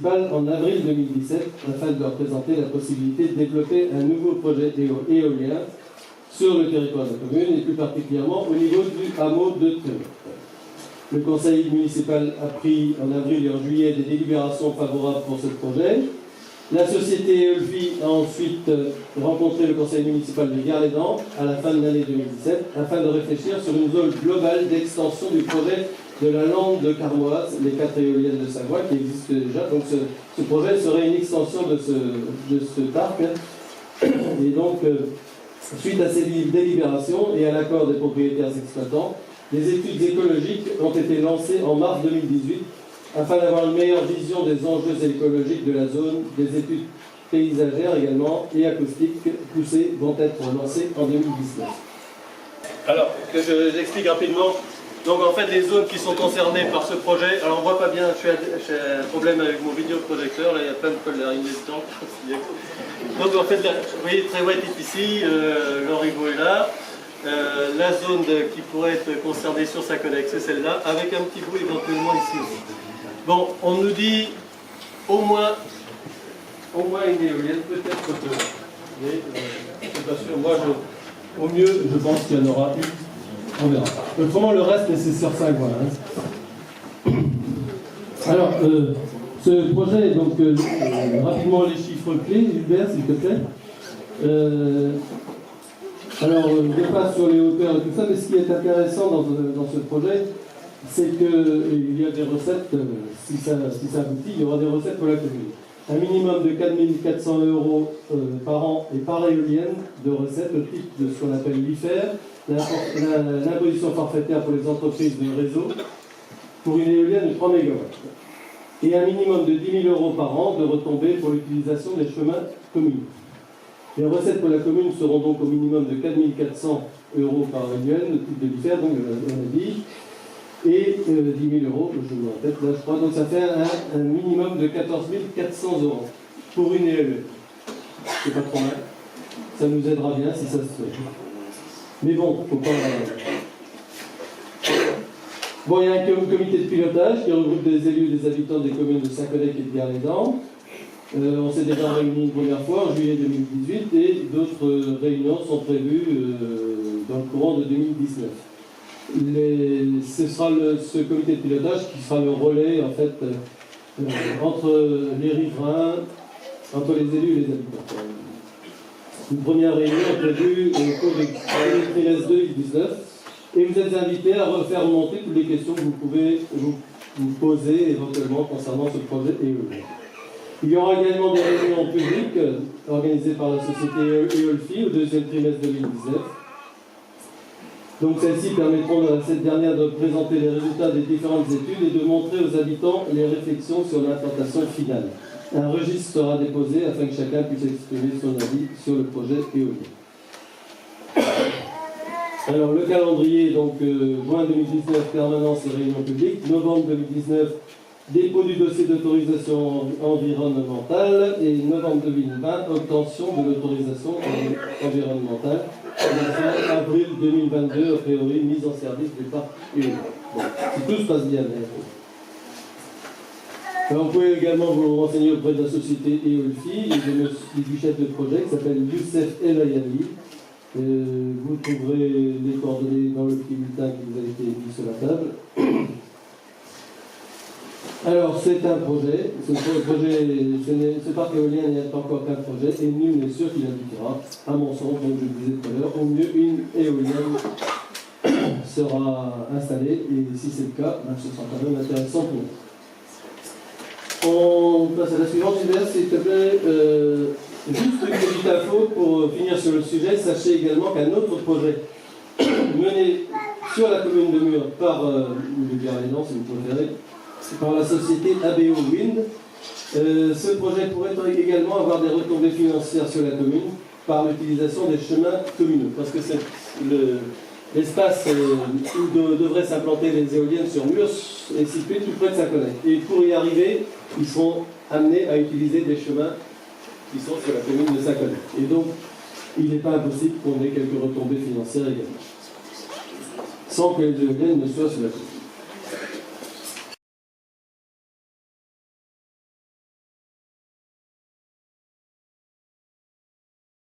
en avril 2017 afin de leur présenter la possibilité de développer un nouveau projet éolien sur le territoire de la commune et plus particulièrement au niveau du hameau de Trémont. Le conseil municipal a pris en avril et en juillet des délibérations favorables pour ce projet. La société Eolfi a ensuite rencontré le conseil municipal de Gare-les-Dents à la fin de l'année 2017 afin de réfléchir sur une zone globale d'extension du projet de la lande de Carmoise, les 4 éoliennes de Savoie qui existent déjà. Donc ce projet serait une extension de ce parc. Et donc, suite à ces délibérations et à l'accord des propriétaires exploitants, des études écologiques ont été lancées en mars 2018 afin d'avoir une meilleure vision des enjeux écologiques de la zone. Des études paysagères également et acoustiques poussées vont être lancées en 2019. Alors, que j'explique rapidement. Donc en fait, les zones qui sont concernées par ce projet, alors on voit pas bien, j'ai un problème avec mon vidéoprojecteur, là il y a plein de collerines dedans. Donc en fait, vous voyez, Trévoit est ici, l'Origo est là. La zone qui pourrait être concernée sur sa collecte, c'est celle-là, avec un petit bout éventuellement ici aussi. Bon, on nous dit au moins une éolienne, peut-être deux. Mais je ne suis pas sûr. Moi, au mieux, je pense qu'il y en aura une. On verra. Autrement, le reste, c'est sur 5. Voilà. Alors, ce projet, donc, rapidement les chiffres clés, Hubert, s'il te plaît. Alors, je passe sur les hauteurs et tout ça, mais ce qui est intéressant dans ce projet, c'est qu'il y a des recettes, si ça aboutit, il y aura des recettes pour la commune. Un minimum de 4 400 € par an et par éolienne de recettes au titre de ce qu'on appelle l'IFER, l'imposition forfaitaire pour les entreprises de réseau, pour une éolienne de 3 MW. Et un minimum de 10 000 € par an de retombées pour l'utilisation des chemins communaux. Les recettes pour la commune seront donc au minimum de 4 400 € par éolienne au titre de l'IFER, donc on a dit, et 10 000 €, je me répète, là je crois, donc ça fait un minimum de 14 400 € pour une éolienne. C'est pas trop mal. Ça nous aidera bien si ça se fait. Mais bon, faut pas. Bon, il y a un comité de pilotage qui regroupe des élus et des habitants des communes de Saint-Colec et de Gare-les-Dents. On s'est déjà réunis une première fois en juillet 2018 et d'autres réunions sont prévues dans le courant de 2019. Ce sera ce comité de pilotage qui sera le relais en fait entre les riverains, entre les élus et les habitants. Une première réunion est prévue au cours du trimestre 2019 et vous êtes invités à refaire monter toutes les questions que vous pouvez vous poser éventuellement concernant ce projet éolien. Il y aura également des réunions publiques organisées par la société Eolfi au deuxième trimestre 2019. Donc celles-ci permettront à cette dernière de présenter les résultats des différentes études et de montrer aux habitants les réflexions sur l'implantation finale. Un registre sera déposé afin que chacun puisse exprimer son avis sur le projet éolien. Alors le calendrier, donc juin 2019, permanence et réunion publique, novembre 2019, dépôt du dossier d'autorisation environnementale et novembre 2020, obtention de l'autorisation environnementale. Et avril 2022, a priori, mise en service du parc éolien. Bon, si tout se passe bien. Alors, vous pouvez également vous renseigner auprès de la société Eolfi et du chef de projet qui s'appelle Youssef El Ayali. Vous trouverez les coordonnées dans le petit bulletin qui vous a été mis sur la table. Alors, c'est un projet. Ce parc éolien n'est encore qu'un projet et nul n'est sûr qu'il aboutira. À mon sens, comme je le disais tout à l'heure, au mieux une éolienne sera installée et si c'est le cas, ce sera quand même intéressant pour nous. On passe à la suivante, Gilbert, s'il te plaît. Juste une petite info pour finir sur le sujet. Sachez également qu'un autre projet mené sur la commune de Murs par le Gare-les-Dents, si vous préférez, par la société ABO Wind. Ce projet pourrait également avoir des retombées financières sur la commune par l'utilisation des chemins communaux. Parce que l'espace où devraient s'implanter les éoliennes sur Murs est situé tout près de Saint-Colec. Et pour y arriver, ils seront amenés à utiliser des chemins qui sont sur la commune de Saint-Colec. Et donc, il n'est pas impossible qu'on ait quelques retombées financières également, sans que les éoliennes ne soient sur la commune.